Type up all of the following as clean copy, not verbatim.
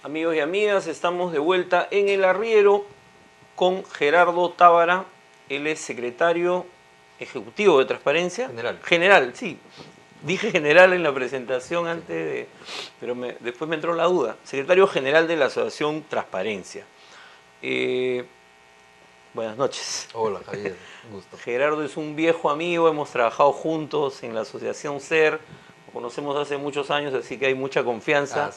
Amigos y amigas, estamos de vuelta en El Arriero con Gerardo Tábara. Él es secretario ejecutivo de Transparencia. General. General, sí. Dije general en la presentación antes de... Pero después me entró la duda. Secretario general de la Asociación Transparencia. Buenas noches. Hola, Javier. Un gusto. Gerardo es un viejo amigo, hemos trabajado juntos en la Asociación SER, nos conocemos hace muchos años, así que hay mucha confianza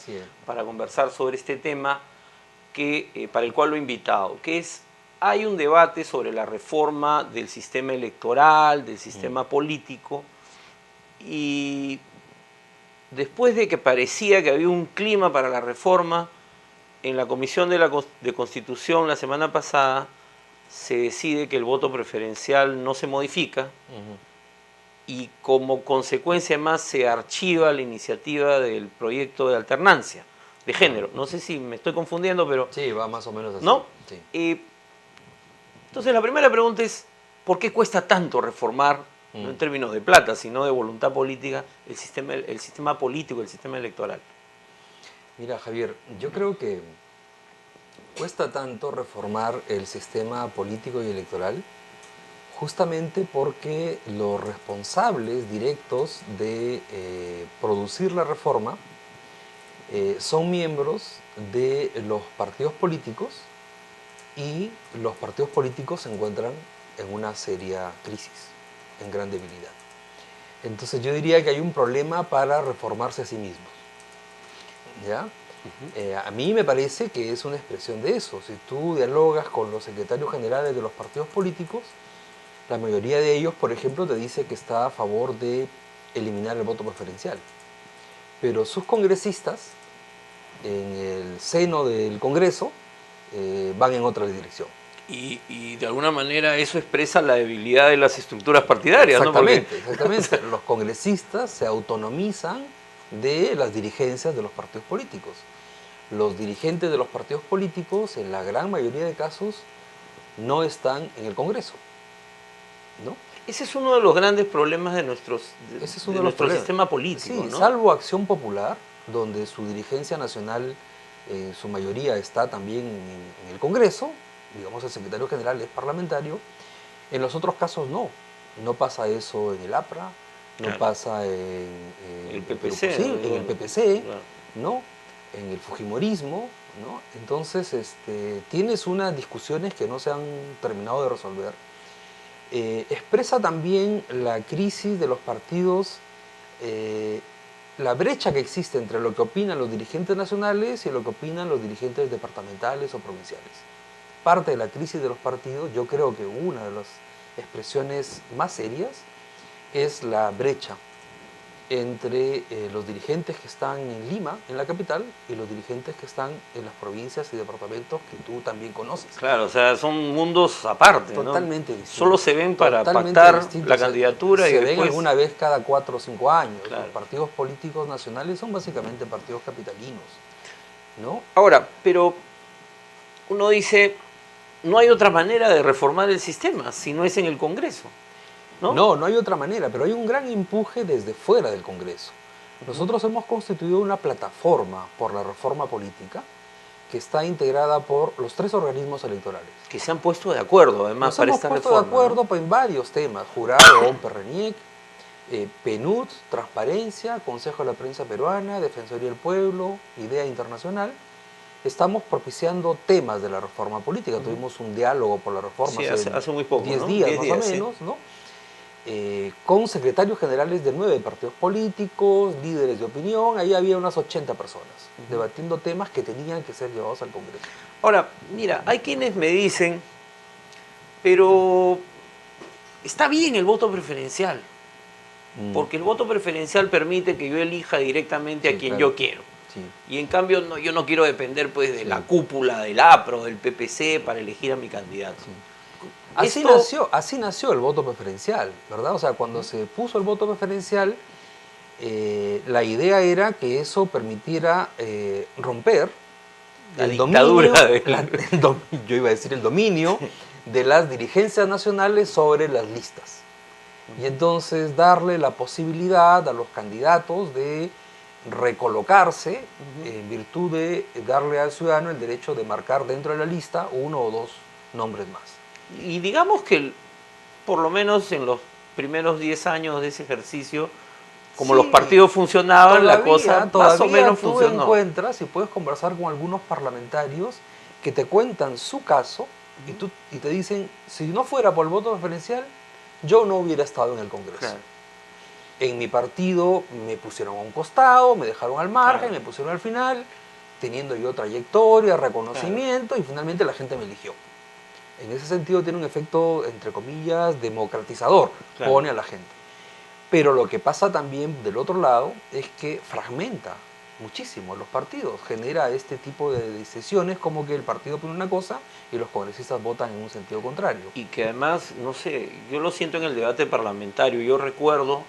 para conversar sobre este tema para el cual lo he invitado, que es, hay un debate sobre la reforma del sistema electoral, del sistema político, y después de que parecía que había un clima para la reforma, en la Comisión de Constitución la semana pasada, se decide que el voto preferencial no se modifica y como consecuencia más se archiva la iniciativa del proyecto de alternancia de género. No sé si me estoy confundiendo, pero... Sí, va más o menos así. ¿No? Sí. Entonces la primera pregunta es, ¿por qué cuesta tanto reformar, no en términos de plata, sino de voluntad política, el sistema político, el sistema electoral? Mira, Javier, yo creo que cuesta tanto reformar el sistema político y electoral justamente porque los responsables directos de producir la reforma son miembros de los partidos políticos y los partidos políticos se encuentran en una seria crisis, en gran debilidad. Entonces yo diría que hay un problema para reformarse a sí mismos, ¿ya? A mí me parece que es una expresión de eso. Si tú dialogas con los secretarios generales de los partidos políticos, la mayoría de ellos, por ejemplo, te dice que está a favor de eliminar el voto preferencial. Pero sus congresistas, en el seno del Congreso, van en otra dirección. Y de alguna manera eso expresa la debilidad de las estructuras partidarias, exactamente, ¿no? exactamente. Los congresistas se autonomizan de las dirigencias de los partidos políticos. Los dirigentes de los partidos políticos, en la gran mayoría de casos, no están en el Congreso, ¿no? Ese es uno de los grandes problemas de nuestro sistema político, sí, ¿no? Salvo Acción Popular, donde su dirigencia nacional, en su mayoría, está también en el Congreso, digamos el secretario general es parlamentario, en los otros casos no. No pasa eso en el APRA, no pasa en el PPC, en el PPC, claro, ¿no? En el Fujimorismo, ¿no? Entonces tienes unas discusiones que no se han terminado de resolver. Expresa también la crisis de los partidos, la brecha que existe entre lo que opinan los dirigentes nacionales y lo que opinan los dirigentes departamentales o provinciales. Parte de la crisis de los partidos, yo creo que una de las expresiones más serias es la brecha entre los dirigentes que están en Lima, en la capital, y los dirigentes que están en las provincias y departamentos que tú también conoces. Claro, o sea, son mundos aparte, totalmente ¿no? distintos. Solo se ven para pactar la candidatura y se después... ven alguna vez cada 4 o 5 años. Claro. Los partidos políticos nacionales son básicamente partidos capitalinos, ¿no? Ahora, pero uno dice, no hay otra manera de reformar el sistema si no es en el Congreso, ¿no? No hay otra manera, pero hay un gran empuje desde fuera del Congreso. Nosotros hemos constituido una plataforma por la reforma política que está integrada por los 3 organismos electorales. Que se han puesto de acuerdo, además, para esta reforma. Nos hemos puesto de acuerdo, ¿no?, en varios temas. Jurado, PRNIEC, PNUD, Transparencia, Consejo de la Prensa Peruana, Defensoría del Pueblo, Idea Internacional. Estamos propiciando temas de la reforma política. Tuvimos un diálogo por la reforma hace muy poco, 10 ¿no? días más o menos, ¿no? Con secretarios generales de 9 partidos políticos, líderes de opinión. Ahí había unas 80 personas debatiendo temas que tenían que ser llevados al Congreso. Ahora, mira, hay quienes me dicen, pero está bien el voto preferencial, porque el voto preferencial permite que yo elija directamente a quien yo quiero. Sí. Y en cambio yo no quiero depender pues de la cúpula del APRO, del PPC para elegir a mi candidato. Sí. Así nació el voto preferencial, ¿verdad? O sea, cuando se puso el voto preferencial, la idea era que eso permitiera romper el dominio, yo iba a decir el dominio de las dirigencias nacionales sobre las listas. Y entonces darle la posibilidad a los candidatos de recolocarse en virtud de darle al ciudadano el derecho de marcar dentro de la lista uno o dos nombres más. Y digamos que por lo menos en los primeros 10 años de ese ejercicio, como los partidos funcionaban, la cosa más o menos funcionó. Tú encuentras y puedes conversar con algunos parlamentarios que te cuentan su caso y te dicen, si no fuera por el voto preferencial, yo no hubiera estado en el Congreso. Claro. En mi partido me pusieron a un costado, me dejaron al margen, claro, me pusieron al final, teniendo yo trayectoria, reconocimiento, claro, y finalmente la gente me eligió. En ese sentido tiene un efecto, entre comillas, democratizador, claro, pone a la gente. Pero lo que pasa también del otro lado es que fragmenta muchísimo los partidos, genera este tipo de decisiones como que el partido pone una cosa y los congresistas votan en un sentido contrario. Y que además, no sé, yo lo siento en el debate parlamentario, yo recuerdo,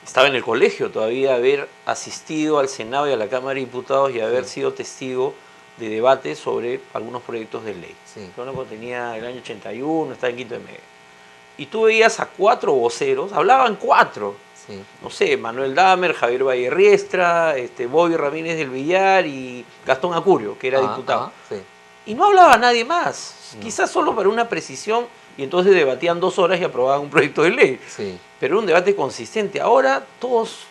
estaba en el colegio todavía, haber asistido al Senado y a la Cámara de Diputados y haber sido testigo de debates sobre algunos proyectos de ley. Sí. Yo cuando tenía el año 81, estaba en quinto de medio. Y tú veías a 4 voceros, hablaban 4. Sí. No sé, Manuel Damer, Javier Vallerriestra, Bobby Ramírez del Villar y Gastón Acurio, que era diputado. Sí. Y no hablaba nadie más, no, quizás solo para una precisión, y entonces debatían 2 horas y aprobaban un proyecto de ley. Sí. Pero era un debate consistente. Ahora todos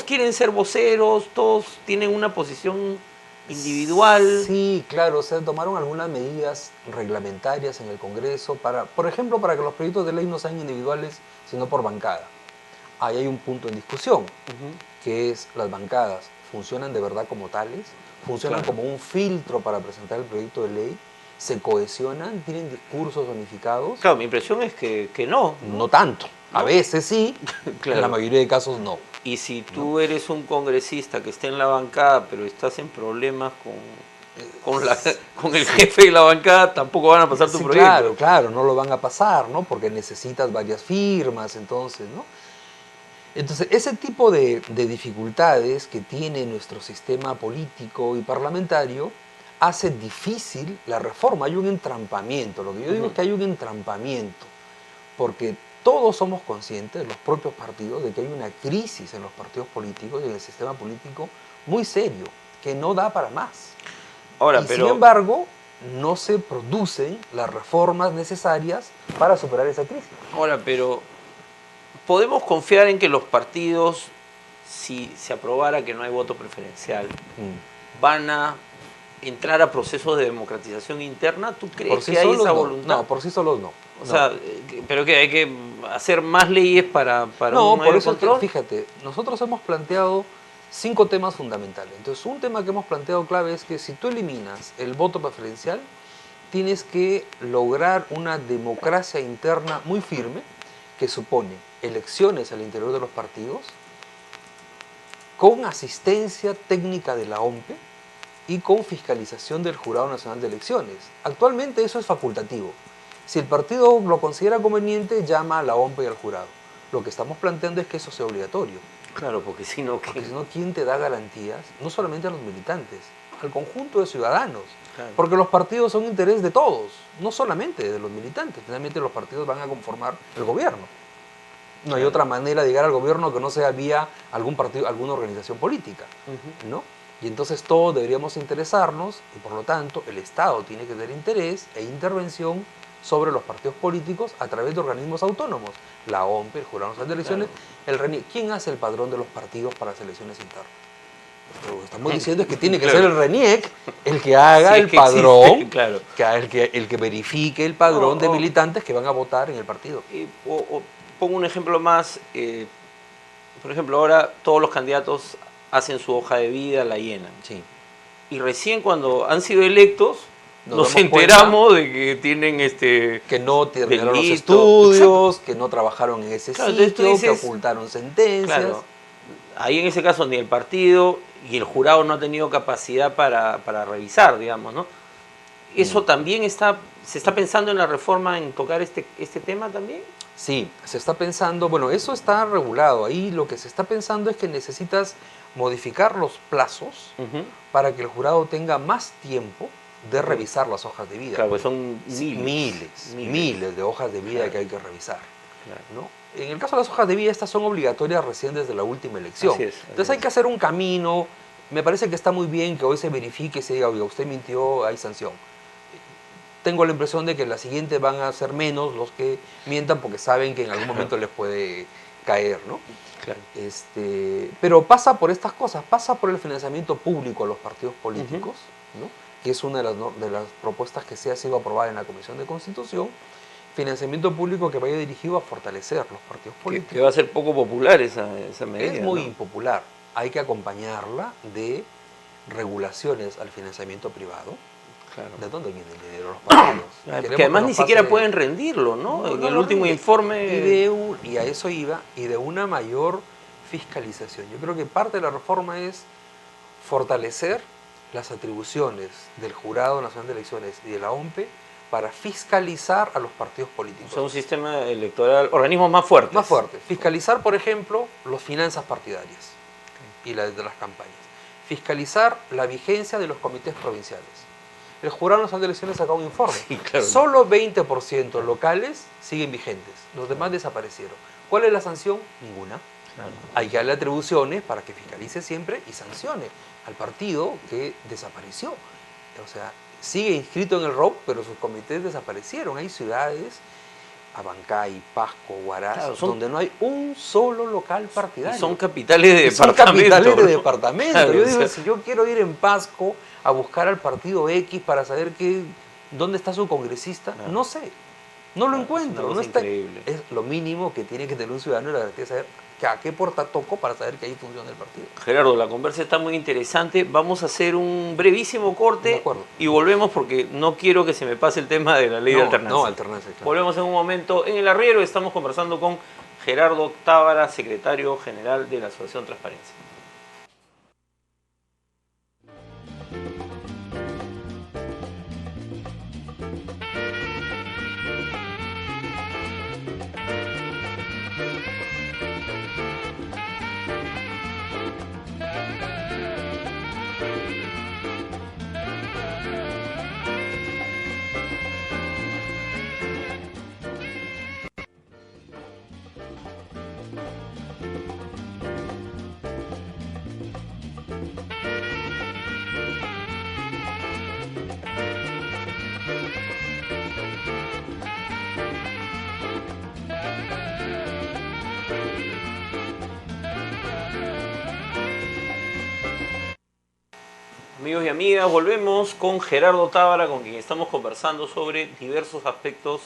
quieren ser voceros, todos tienen una posición individual. Sí, claro, se tomaron algunas medidas reglamentarias en el Congreso, por ejemplo, para que los proyectos de ley no sean individuales, sino por bancada. Ahí hay un punto en discusión, que es las bancadas, ¿funcionan de verdad como tales? ¿Funcionan como un filtro para presentar el proyecto de ley? ¿Se cohesionan? ¿Tienen discursos unificados? Claro, mi impresión es que no. No tanto. A veces sí, claro, en la mayoría de casos no. Y si tú eres un congresista que está en la bancada, pero estás en problemas con el jefe de la bancada, tampoco van a pasar tu proyecto. Claro, no lo van a pasar, ¿no? Porque necesitas varias firmas, entonces, ¿no? Entonces, ese tipo de dificultades que tiene nuestro sistema político y parlamentario hace difícil la reforma. Hay un entrampamiento. Lo que yo digo es que hay un entrampamiento, porque todos somos conscientes, los propios partidos, de que hay una crisis en los partidos políticos y en el sistema político muy serio, que no da para más. Sin embargo, no se producen las reformas necesarias para superar esa crisis. Ahora, pero podemos confiar en que los partidos, si se aprobara que no hay voto preferencial, van a entrar a procesos de democratización interna. ¿Tú crees que hay esa voluntad? No, por sí solos no. O sea, pero que hay que hacer más leyes para un mayor control. Fíjate, nosotros hemos planteado 5 temas fundamentales. Entonces, un tema que hemos planteado clave es que si tú eliminas el voto preferencial, tienes que lograr una democracia interna muy firme, que supone elecciones al interior de los partidos, con asistencia técnica de la OMPE y con fiscalización del Jurado Nacional de Elecciones. Actualmente eso es facultativo. Si el partido lo considera conveniente, llama a la OMPE y al jurado. Lo que estamos planteando es que eso sea obligatorio. Claro, porque si no, ¿quién te da garantías? No solamente a los militantes, al conjunto de ciudadanos. Claro. Porque los partidos son interés de todos, no solamente de los militantes. Finalmente los partidos van a conformar el gobierno. No hay otra manera de llegar al gobierno que no sea vía algún partido, alguna organización política, ¿no? Y entonces todos deberíamos interesarnos y por lo tanto el Estado tiene que tener interés e intervención sobre los partidos políticos a través de organismos autónomos. La OMPE, el Jurado Nacional de Elecciones, el RENIEC. ¿Quién hace el padrón de los partidos para las elecciones internas? Lo que estamos diciendo es que tiene que ser el RENIEC el que haga el padrón, el que verifique el padrón de militantes que van a votar en el partido. Pongo un ejemplo más. Por ejemplo, ahora todos los candidatos hacen su hoja de vida, la llenan. Sí. Y recién cuando han sido electos, nos enteramos de que tienen que no terminaron los estudios, que no trabajaron en ese sitio, que ocultaron sentencias. Claro, ahí en ese caso ni el partido y el jurado no ha tenido capacidad para revisar, digamos, ¿no? ¿Eso también se está pensando en la reforma, en tocar este tema también? Sí, se está pensando, bueno, eso está regulado. Ahí lo que se está pensando es que necesitas modificar los plazos para que el jurado tenga más tiempo de revisar las hojas de vida. Claro, pues son miles de hojas de vida que hay que revisar. ¿No? En el caso de las hojas de vida, estas son obligatorias recién desde la última elección. Entonces hay que hacer un camino. Me parece que está muy bien que hoy se verifique y se diga, oiga, usted mintió, hay sanción. Tengo la impresión de que la siguiente van a ser menos los que mientan porque saben que en algún momento les puede caer, ¿no? Claro. Pero pasa por estas cosas, pasa por el financiamiento público a los partidos políticos, ¿no? Que es una de las propuestas que se ha sido aprobada en la Comisión de Constitución. Financiamiento público que vaya dirigido a fortalecer los partidos políticos. Que va a ser poco popular esa medida. Es muy impopular. Hay que acompañarla de regulaciones al financiamiento privado. Claro. ¿De dónde viene el dinero de los partidos? Que además ni siquiera pueden rendirlo, ¿no? En el último informe... Y a eso iba, y de una mayor fiscalización. Yo creo que parte de la reforma es fortalecer las atribuciones del Jurado Nacional de Elecciones y de la OMPE para fiscalizar a los partidos políticos. O sea, un sistema electoral, organismos más fuertes. Más fuertes. Fiscalizar, por ejemplo, las finanzas partidarias y las de las campañas. Fiscalizar la vigencia de los comités provinciales. El Jurado Nacional de Elecciones sacó un informe. Sí, claro. Solo 20% locales siguen vigentes. Los demás desaparecieron. ¿Cuál es la sanción? Ninguna. Claro. Hay que darle atribuciones para que fiscalice siempre y sancione al partido que desapareció. O sea, sigue inscrito en el ROC, pero sus comités desaparecieron. Hay ciudades, Abancay, Pasco, Huaraz, claro, donde no hay un solo local partidario. Y son capitales de departamento. Son capitales de departamento. Claro, yo digo, si yo quiero ir en Pasco a buscar al partido X para saber dónde está su congresista, claro, no sé, no lo encuentro. No está, es lo mínimo que tiene que tener un ciudadano, la garantía de saber a qué puerta toco para saber que ahí funciona el partido. Gerardo, la conversa está muy interesante. Vamos a hacer un brevísimo corte y volvemos porque no quiero que se me pase el tema de la ley de alternancia. No, alternancia. Claro. Volvemos en un momento. En el arriero estamos conversando con Gerardo Tábara, secretario general de la Asociación Transparencia. Amigos y amigas, volvemos con Gerardo Tábara, con quien estamos conversando sobre diversos aspectos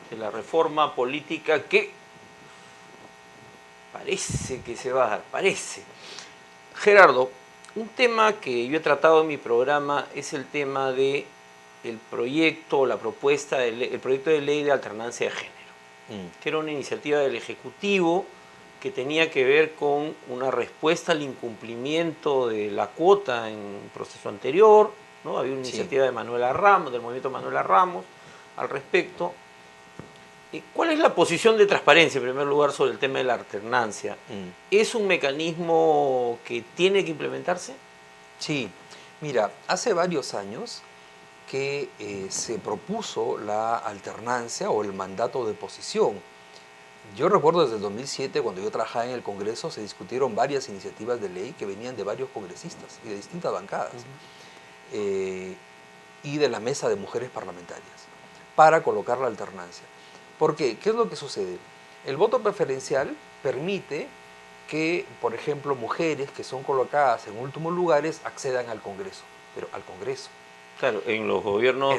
de la reforma política que parece que se va a dar, parece. Gerardo, un tema que yo he tratado en mi programa es el tema de el proyecto, la propuesta, el proyecto de ley de alternancia de género, que era una iniciativa del Ejecutivo que tenía que ver con una respuesta al incumplimiento de la cuota en un proceso anterior, ¿no? Había una iniciativa de Manuela Ramos, del movimiento Manuela Ramos, al respecto. ¿Cuál es la posición de Transparencia, en primer lugar, sobre el tema de la alternancia? ¿Es un mecanismo que tiene que implementarse? Sí. Mira, hace varios años que se propuso la alternancia o el mandato de posición. Yo recuerdo desde el 2007, cuando yo trabajaba en el Congreso, se discutieron varias iniciativas de ley que venían de varios congresistas y de distintas bancadas y de la mesa de mujeres parlamentarias para colocar la alternancia. ¿Por qué? ¿Qué es lo que sucede? El voto preferencial permite que, por ejemplo, mujeres que son colocadas en últimos lugares accedan al Congreso, pero al Congreso. Claro, en los gobiernos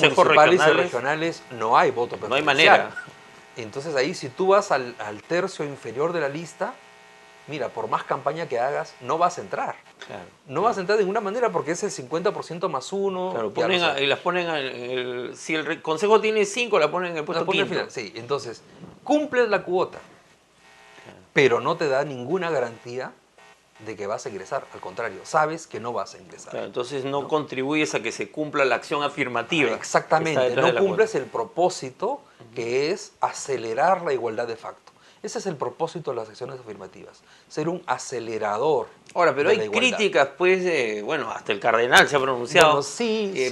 municipales y regionales no hay voto preferencial. No hay manera. Entonces ahí, si tú vas al tercio inferior de la lista, mira, por más campaña que hagas, no vas a entrar. Claro, no vas a entrar de ninguna manera porque es el 50% más uno. Claro, y las ponen si el consejo tiene 5, la ponen en el puesto quinto. Final. Sí, entonces, cumples la cuota, pero no te da ninguna garantía de que vas a ingresar. Al contrario, sabes que no vas a ingresar. Claro, entonces no contribuyes a que se cumpla la acción afirmativa. Exactamente, no cumples el propósito que es acelerar la igualdad de facto. Ese es el propósito de las acciones afirmativas, ser un acelerador Ahora, pero hay críticas, pues, bueno, hasta el cardenal se ha pronunciado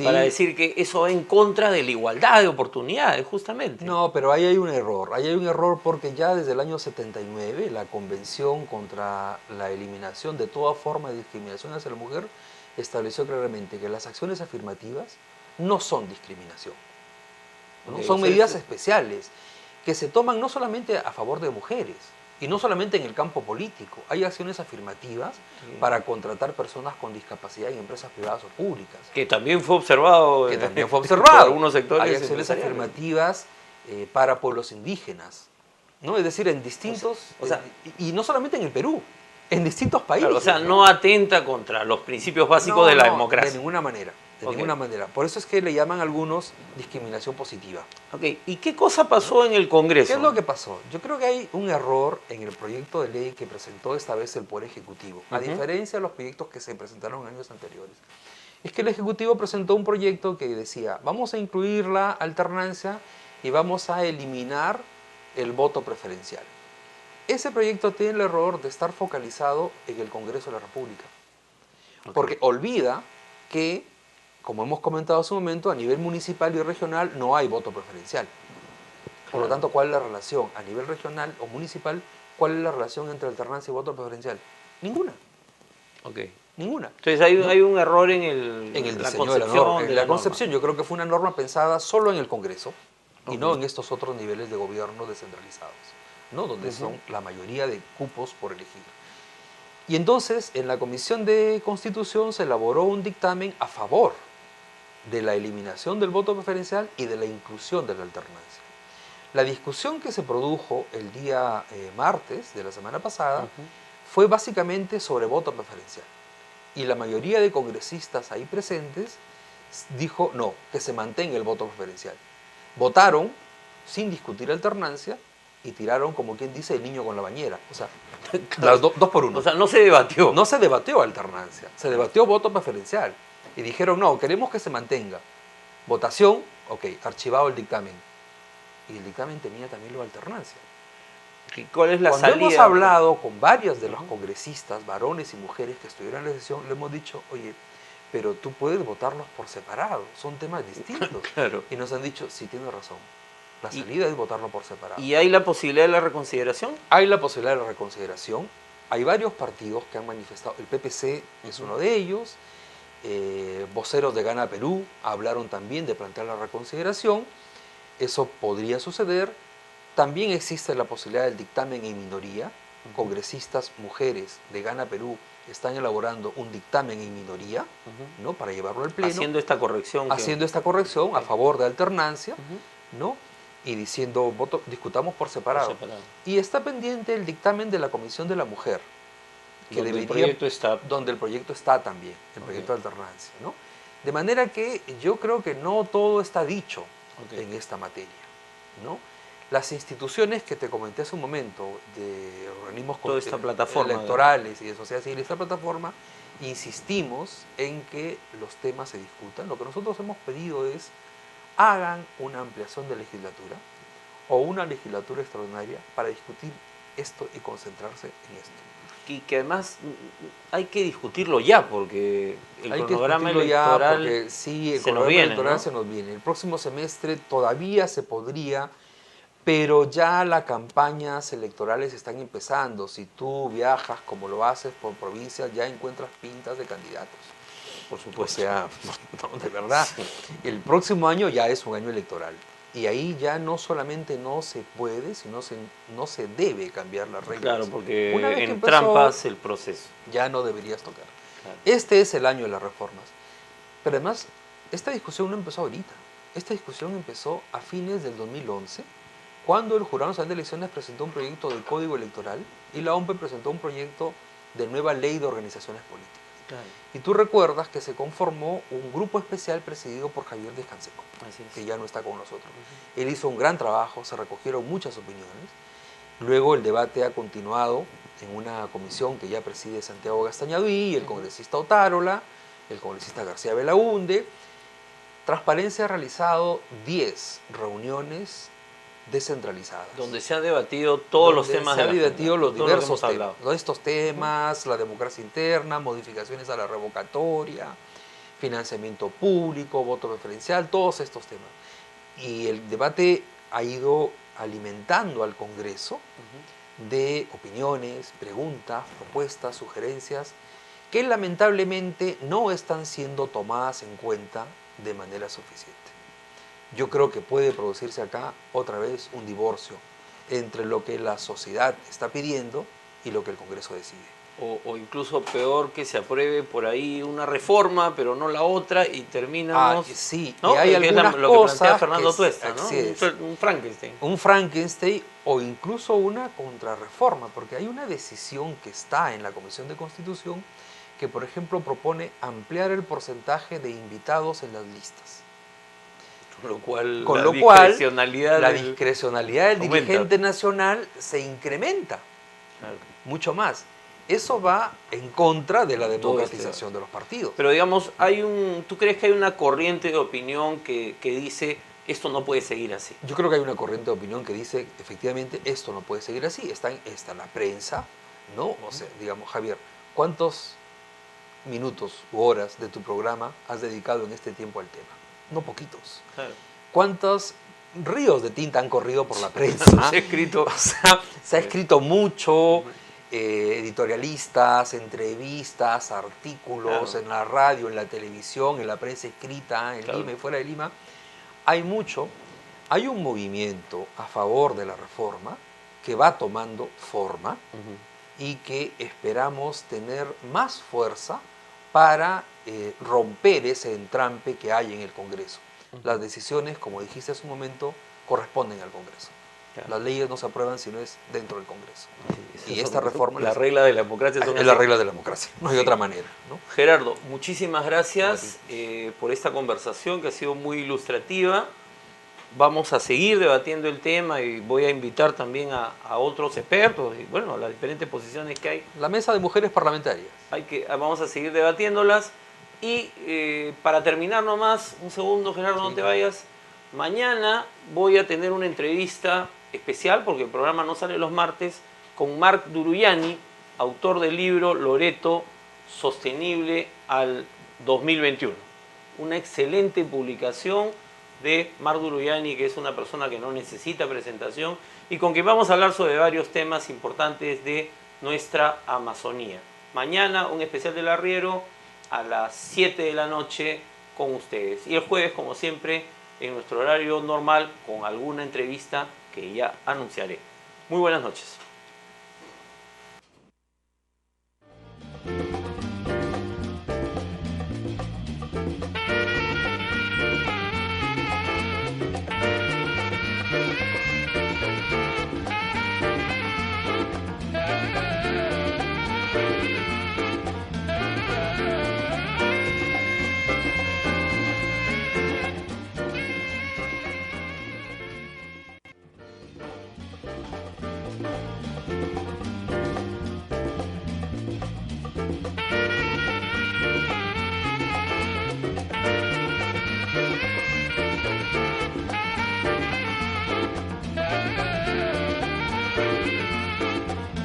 para decir que eso va en contra de la igualdad de oportunidades, justamente. No, pero ahí hay un error. Ahí hay un error porque ya desde el año 79, la Convención contra la Eliminación de toda forma de discriminación hacia la mujer estableció claramente que las acciones afirmativas no son discriminación. ¿No? Son medidas especiales que se toman no solamente a favor de mujeres, y no solamente en el campo político. Hay acciones afirmativas para contratar personas con discapacidad en empresas privadas o públicas. Que también fue observado. Que también fue observado. Por algunos sectores. Hay acciones afirmativas para pueblos indígenas, ¿no? Es decir, en distintos... y no solamente en el Perú, en distintos países. Claro, o sea, no atenta contra los principios básicos de la democracia. De ninguna manera. De ninguna manera. Por eso es que le llaman algunos discriminación positiva. Ok, ¿y qué cosa pasó en el Congreso? ¿Qué es lo que pasó? Yo creo que hay un error en el proyecto de ley que presentó esta vez el Poder Ejecutivo, a diferencia de los proyectos que se presentaron en años anteriores. Es que el Ejecutivo presentó un proyecto que decía, vamos a incluir la alternancia y vamos a eliminar el voto preferencial. Ese proyecto tiene el error de estar focalizado en el Congreso de la República, porque olvida que, como hemos comentado hace un momento, a nivel municipal y regional no hay voto preferencial. Por lo tanto, ¿cuál es la relación? A nivel regional o municipal, ¿cuál es la relación entre alternancia y voto preferencial? Ninguna. Ninguna. Entonces hay un error en el diseño de la norma. En la concepción, yo creo que fue una norma pensada solo en el Congreso y no en estos otros niveles de gobierno descentralizados, ¿no? Donde son la mayoría de cupos por elegir. Y entonces, en la Comisión de Constitución se elaboró un dictamen a favor de la eliminación del voto preferencial y de la inclusión de la alternancia. La discusión que se produjo el día martes de la semana pasada fue básicamente sobre voto preferencial. Y la mayoría de congresistas ahí presentes dijo no, que se mantenga el voto preferencial. Votaron sin discutir alternancia y tiraron, como quien dice, el niño con la bañera. O sea, las dos por uno. O sea, no se debatió. No se debatió alternancia, se debatió voto preferencial. Y dijeron, no, queremos que se mantenga. Votación, ok, archivado el dictamen. Y el dictamen tenía también lo de alternancia. ¿Cuál es la salida? Cuando hemos hablado con varios de los congresistas, varones y mujeres que estuvieron en la sesión, le hemos dicho, oye, pero tú puedes votarlos por separado, son temas distintos. Claro. Y nos han dicho, sí, tienes razón, la salida es votarlo por separado. ¿Y hay la posibilidad de la reconsideración? Hay la posibilidad de la reconsideración. Hay varios partidos que han manifestado, el PPC es uno de ellos, voceros de Gana Perú hablaron también de plantear la reconsideración. Eso podría suceder. También existe la posibilidad del dictamen en minoría. Congresistas mujeres de Gana Perú están elaborando un dictamen en minoría, ¿no? Para llevarlo al Pleno. Haciendo esta corrección. Haciendo esta corrección a favor de alternancia, ¿no? Y diciendo, discutamos por separado. Y está pendiente el dictamen de la Comisión de la Mujer, que donde el proyecto está también, el proyecto de alternancia, ¿no? De manera que yo creo que no todo está dicho en esta materia, ¿no? Las instituciones que te comenté hace un momento, de organismos electorales y de sociedad civil, esta plataforma, insistimos en que los temas se discutan. Lo que nosotros hemos pedido es, hagan una ampliación de legislatura o una legislatura extraordinaria para discutir esto y concentrarse en esto. Y que además hay que discutirlo ya, porque el cronograma electoral se nos viene. El próximo semestre todavía se podría, pero ya las campañas electorales están empezando. Si tú viajas como lo haces por provincias, ya encuentras pintas de candidatos. Por supuesto. O sea, de verdad, el próximo año ya es un año electoral. Y ahí ya no solamente no se puede, sino no se debe cambiar las reglas. Claro, porque una vez que trampas el proceso. Ya no deberías tocar. Claro. Este es el año de las reformas. Pero además, esta discusión no empezó ahorita. Esta discusión empezó a fines del 2011, cuando el Jurado Nacional de Elecciones presentó un proyecto del Código Electoral y la OMPE presentó un proyecto de nueva Ley de Organizaciones Políticas. Claro. Y tú recuerdas que se conformó un grupo especial presidido por Javier Díaz-Canseco, que ya no está con nosotros. Él hizo un gran trabajo, se recogieron muchas opiniones. Luego el debate ha continuado en una comisión que ya preside Santiago Gastañaduy, el congresista Otárola, el congresista García Belaúnde. Transparencia ha realizado 10 reuniones descentralizadas. Donde se han debatido todos los temas de la agenda. Se han debatido los diversos temas. Estos temas, la democracia interna, modificaciones a la revocatoria, financiamiento público, voto preferencial, todos estos temas. Y el debate ha ido alimentando al Congreso de opiniones, preguntas, propuestas, sugerencias, que lamentablemente no están siendo tomadas en cuenta de manera suficiente. Yo creo que puede producirse acá otra vez un divorcio entre lo que la sociedad está pidiendo y lo que el Congreso decide. O incluso peor, que se apruebe por ahí una reforma, pero no la otra, y terminamos... sí, ¿no? Y hay algunas lo que plantea cosas Fernando Tuesta, ¿no? Un Frankenstein. Un Frankenstein, o incluso una contrarreforma, porque hay una decisión que está en la Comisión de Constitución que, por ejemplo, propone ampliar el porcentaje de invitados en las listas. Con lo cual la discrecionalidad del dirigente nacional se incrementa mucho más. Eso va en contra de la democratización de los partidos. Pero digamos, ¿tú crees que hay una corriente de opinión que dice esto no puede seguir así? Yo creo que hay una corriente de opinión que dice efectivamente esto no puede seguir así. Está la prensa, ¿no? O sea, digamos, Javier, ¿cuántos minutos u horas de tu programa has dedicado en este tiempo al tema? No poquitos. Claro. ¿Cuántos ríos de tinta han corrido por la prensa? Se ha escrito mucho, editorialistas, entrevistas, artículos, en la radio, en la televisión, en la prensa escrita, en Lima y fuera de Lima. Hay mucho. Hay un movimiento a favor de la reforma que va tomando forma y que esperamos tener más fuerza para romper ese entrampe que hay en el Congreso. Las decisiones, como dijiste hace un momento, corresponden al Congreso. Claro. Las leyes no se aprueban si no es dentro del Congreso. Sí, y esta reforma... La regla de la democracia es la regla de la democracia, no hay otra manera, ¿no? Gerardo, muchísimas gracias por esta conversación que ha sido muy ilustrativa. Vamos a seguir debatiendo el tema y voy a invitar también a otros expertos y bueno, a las diferentes posiciones que hay. La mesa de mujeres parlamentarias. Vamos a seguir debatiéndolas. Y para terminar nomás, un segundo, Gerardo, no te vayas. Mañana voy a tener una entrevista especial, porque el programa no sale los martes, con Marc Duruyani, autor del libro Loreto, Sostenible al 2021. Una excelente publicación de Marc Duruyani, que es una persona que no necesita presentación, y con quien vamos a hablar sobre varios temas importantes de nuestra Amazonía. Mañana un especial del Arriero a las 7 de la noche con ustedes. Y el jueves, como siempre, en nuestro horario normal, con alguna entrevista que ya anunciaré. Muy buenas noches.